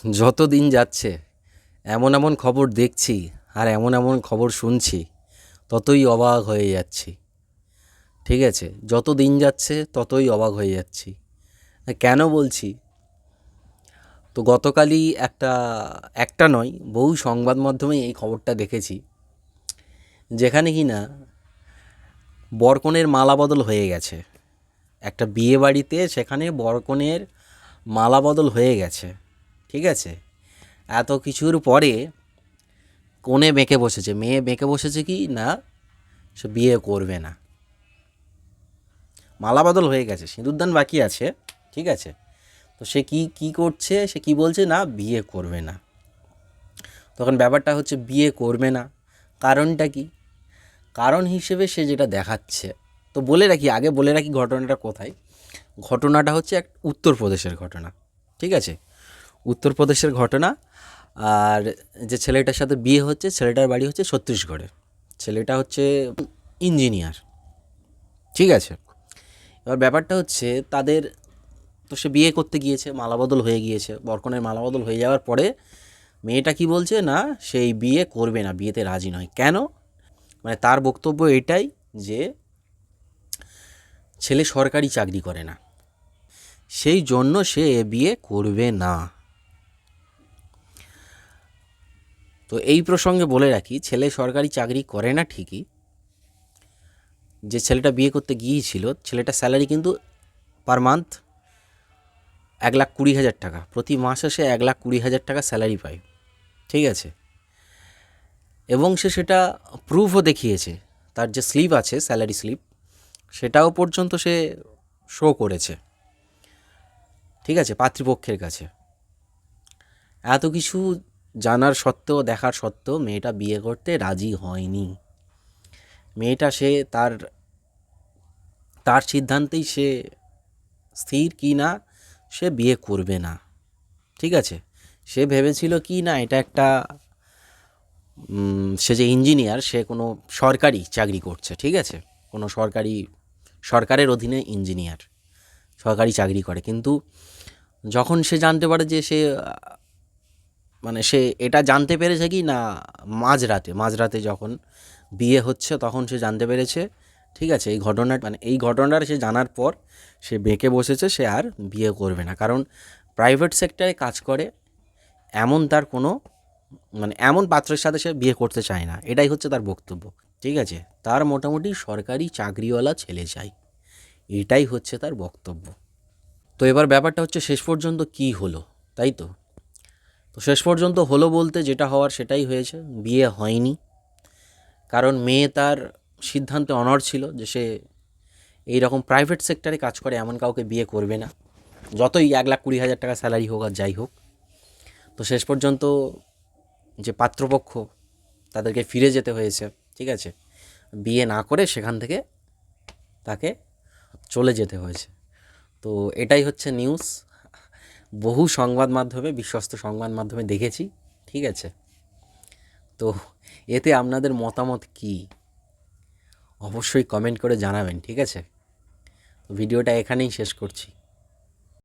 যত দিন যাচ্ছে এমন এমন খবর দেখছি আর এমন এমন খবর শুনছি, ততই অবাক হয়ে যাচ্ছি। ঠিক আছে, যত দিন যাচ্ছে ততই অবাক হয়ে যাচ্ছি। কেন বলছি? তো গতকালই একটা একটা নয়, বহু সংবাদ মাধ্যমে এই খবরটা দেখেছি, যেখানে কি না বরকনের মালা বদল হয়ে গেছে। একটা বিয়ে বাড়িতে সেখানে বরকনের মালা বদল হয়ে গেছে। ঠিক আছে, এত কিছুর পরে কোণে বেঁকে বসেছে, মেয়ে বেঁকে বসেছে কি না সে বিয়ে করবে না। মালা বদল হয়ে গেছে, সিঁদুরদান বাকি আছে। ঠিক আছে, তো সে কি কি করছে, সে কি বলছে না বিয়ে করবে না। তখন ব্যাপারটা হচ্ছে বিয়ে করবে না, কারণটা কি? কারণ হিসেবে সে যেটা দেখাচ্ছে, তো বলে রাখি, আগে বলে রাখি ঘটনাটা কোথায়। ঘটনাটা হচ্ছে এক উত্তরপ্রদেশের ঘটনা। ঠিক আছে, উত্তরপ্রদেশের ঘটনা। আর যে ছেলেটার সাথে বিয়ে হচ্ছে, ছেলেটার বাড়ি হচ্ছে ছত্তিশগড়ে। ছেলেটা হচ্ছে ইঞ্জিনিয়ার। ঠিক আছে, এবার ব্যাপারটা হচ্ছে তাদের, তো সে বিয়ে করতে গিয়েছে, মালাবদল হয়ে গিয়েছে। বরকনের মালাবদল হয়ে যাওয়ার পরে মেয়েটা কি বলছে না, সেই বিয়ে করবে না, বিয়েতে রাজি নয়। কেন? মানে তার বক্তব্য এটাই যে ছেলে সরকারি চাকরি করে না, সেই জন্য সে এ বিয়ে করবে না। তো এই প্রসঙ্গে বলে রাখি, ছেলে সরকারি চাকরি করে না ঠিকই, যে ছেলেটা বিয়ে করতে গিয়েছিল ছেলেটার স্যালারি কিন্তু পার মান্থ 1,20,000 টাকা, প্রতি মাসে সে 1,20,000 টাকা স্যালারি পায়। ঠিক আছে, এবং সে সেটা প্রুফও দেখিয়েছে, তার যে স্লিপ আছে স্যালারি স্লিপ, সেটাও পর্যন্ত সে শো করেছে। ঠিক আছে, পাত্রীপক্ষের কাছে। এত কিছু জানার সত্ত্বেও, দেখার সত্ত্বেও মেয়েটা বিয়ে করতে রাজি হয়নি। মেয়েটা সে তার তার সিদ্ধান্তেই সে স্থির কি না সে বিয়ে করবে না। ঠিক আছে, সে ভেবেছিল কি না এটা একটা সে যে ইঞ্জিনিয়ার, সে কোনো সরকারি চাকরি করছে। ঠিক আছে, কোনো সরকারের অধীনে ইঞ্জিনিয়ার, সরকারি চাকরি করে। কিন্তু যখন সে জানতে পারে যে সে মানে সে এটা জানতে পেরেছে কি না মাঝরাতে যখন বিয়ে হচ্ছে, তখন সে জানতে পেরেছে। ঠিক আছে, এই ঘটনাটা সে জানার পর সে বেঁকে বসেছে, সে আর বিয়ে করবে না। কারণ প্রাইভেট সেক্টরে কাজ করে এমন তার কোনো এমন পাত্রের সাথে সে বিয়ে করতে চায় না, এটাই হচ্ছে তার বক্তব্য। ঠিক আছে, তার মোটামুটি সরকারি চাকরিওয়ালা ছেলে চাই, এটাই হচ্ছে তার বক্তব্য। তো এবার ব্যাপারটা হচ্ছে শেষ পর্যন্ত কি হলো, তাই তো? তো শেষ পর্যন্ত হলো বলতে যেটা হওয়ার সেটাই হয়েছে, বিয়ে হয়নি। কারণ মেয়ে তার সিদ্ধান্তে অনড় ছিল যে সে এই রকম প্রাইভেট সেক্টরে কাজ করে এমন কাউকে বিয়ে করবে না, যতই 1,20,000 টাকা স্যালারি হোক আর যাই হোক। তো শেষ পর্যন্ত যে পাত্রপক্ষ, তাদেরকে ফিরে যেতে হয়েছে। ঠিক আছে, বিয়ে না করে সেখান থেকে তাকে চলে যেতে হয়েছে। তো এটাই হচ্ছে নিউজ, বহু সংবাদ মাধ্যমে, বিশ্বস্ত সংবাদ মাধ্যমে দেখেছি। ঠিক আছে, তো এতে আপনাদের মতামত কি অবশ্যই কমেন্ট করে জানাবেন। ঠিক আছে, ভিডিওটা এখানেই শেষ করছি।